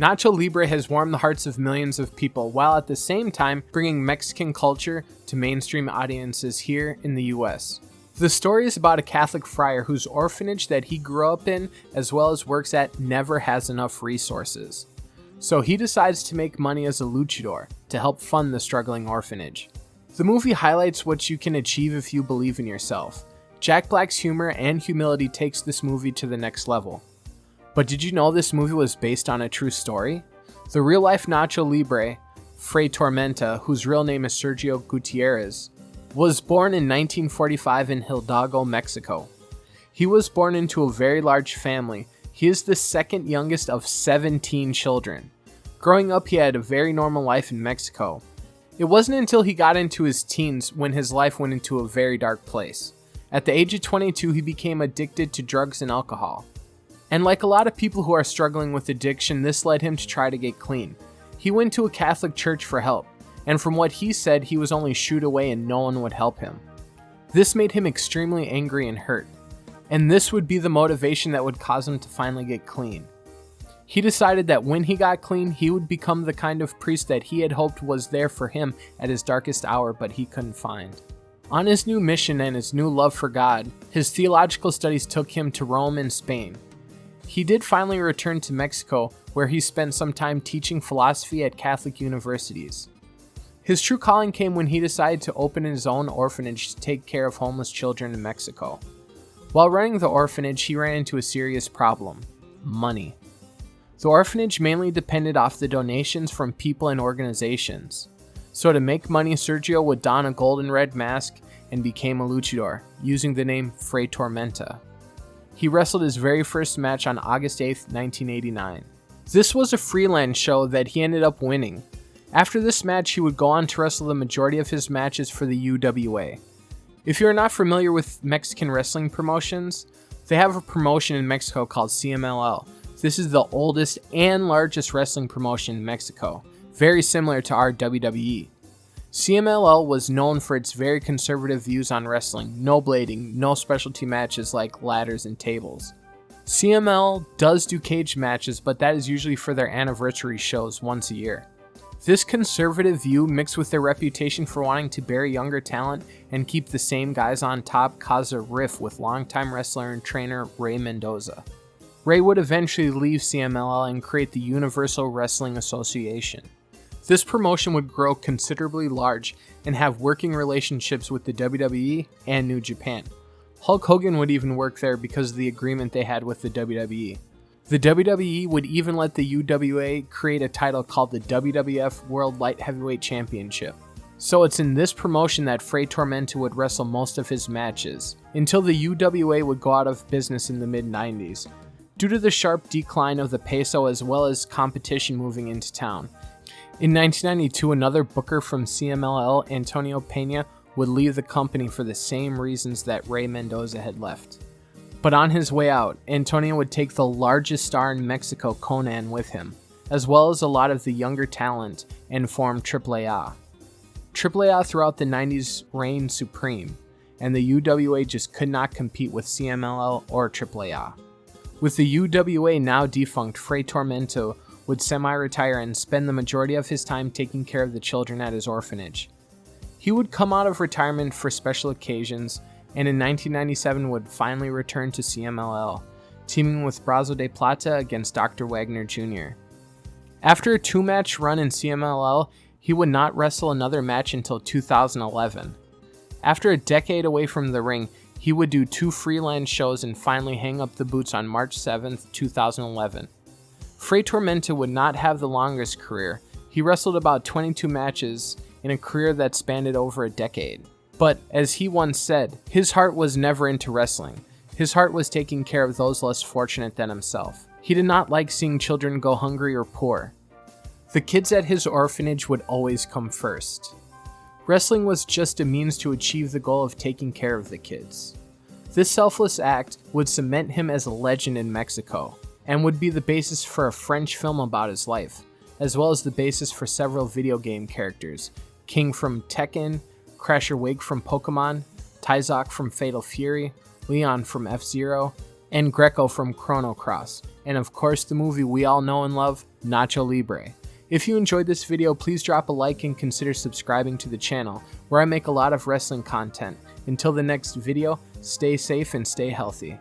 Nacho Libre has warmed the hearts of millions of people, while at the same time bringing Mexican culture to mainstream audiences here in the US. The story is about a Catholic friar whose orphanage that he grew up in, as well as works at, never has enough resources. So he decides to make money as a luchador to help fund the struggling orphanage. The movie highlights what you can achieve if you believe in yourself. Jack Black's humor and humility takes this movie to the next level. But did you know this movie was based on a true story? The real-life Nacho Libre, Fray Tormenta, whose real name is Sergio Gutierrez, was born in 1945 in Hidalgo, Mexico. He was born into a very large family. He is the second youngest of 17 children. Growing up, he had a very normal life in Mexico. It wasn't until he got into his teens when his life went into a very dark place. At the age of 22, he became addicted to drugs and alcohol. And like a lot of people who are struggling with addiction, this led him to try to get clean. He went to a Catholic church for help, and from what he said, he was only shooed away and no one would help him. This made him extremely angry and hurt, and this would be the motivation that would cause him to finally get clean. He decided that when he got clean, he would become the kind of priest that he had hoped was there for him at his darkest hour, but he couldn't find. On his new mission and his new love for God, his theological studies took him to Rome and Spain. He did finally return to Mexico, where he spent some time teaching philosophy at Catholic universities. His true calling came when he decided to open his own orphanage to take care of homeless children in Mexico. While running the orphanage, he ran into a serious problem: money. The orphanage mainly depended off the donations from people and organizations. So to make money, Sergio would don a gold and red mask and became a luchador, using the name Fray Tormenta. He wrestled his very first match on August 8, 1989. This was a freelance show that he ended up winning. After this match, he would go on to wrestle the majority of his matches for the UWA. If you're not familiar with Mexican wrestling promotions, they have a promotion in Mexico called CMLL. This is the oldest and largest wrestling promotion in Mexico, very similar to our WWE. CMLL was known for its very conservative views on wrestling: no blading, no specialty matches like ladders and tables. CMLL does do cage matches, but that is usually for their anniversary shows once a year. This conservative view, mixed with their reputation for wanting to bury younger talent and keep the same guys on top, caused a rift with longtime wrestler and trainer Rey Mendoza. Rey would eventually leave CMLL and create the Universal Wrestling Association. This promotion would grow considerably large and have working relationships with the WWE and New Japan. Hulk Hogan would even work there because of the agreement they had with the WWE. The WWE would even let the UWA create a title called the WWF World Light Heavyweight Championship. So it's in this promotion that Fray Tormenta would wrestle most of his matches, until the UWA would go out of business in the mid-90s, due to the sharp decline of the peso as well as competition moving into town. In 1992, another booker from CMLL, Antonio Pena, would leave the company for the same reasons that Rey Mendoza had left. But on his way out, Antonio would take the largest star in Mexico, Conan, with him, as well as a lot of the younger talent, and form AAA. AAA throughout the 90s reigned supreme, and the UWA just could not compete with CMLL or AAA. With the UWA now defunct, Fray Tormenta would semi-retire and spend the majority of his time taking care of the children at his orphanage. He would come out of retirement for special occasions, and in 1997 would finally return to CMLL, teaming with Brazo de Plata against Dr. Wagner Jr. After a 2-match run in CMLL, he would not wrestle another match until 2011. After a decade away from the ring, he would do 2 freelance shows and finally hang up the boots on March 7, 2011. Fray Tormenta would not have the longest career. He wrestled about 22 matches in a career that spanned over a decade. But, as he once said, his heart was never into wrestling. His heart was taking care of those less fortunate than himself. He did not like seeing children go hungry or poor. The kids at his orphanage would always come first. Wrestling was just a means to achieve the goal of taking care of the kids. This selfless act would cement him as a legend in Mexico, and would be the basis for a French film about his life, as well as the basis for several video game characters: King from Tekken, Crasher Wig from Pokemon, Tyzok from Fatal Fury, Leon from F-Zero, and Greco from Chrono Cross, and of course the movie we all know and love, Nacho Libre. If you enjoyed this video, please drop a like and consider subscribing to the channel, where I make a lot of wrestling content. Until the next video, stay safe and stay healthy.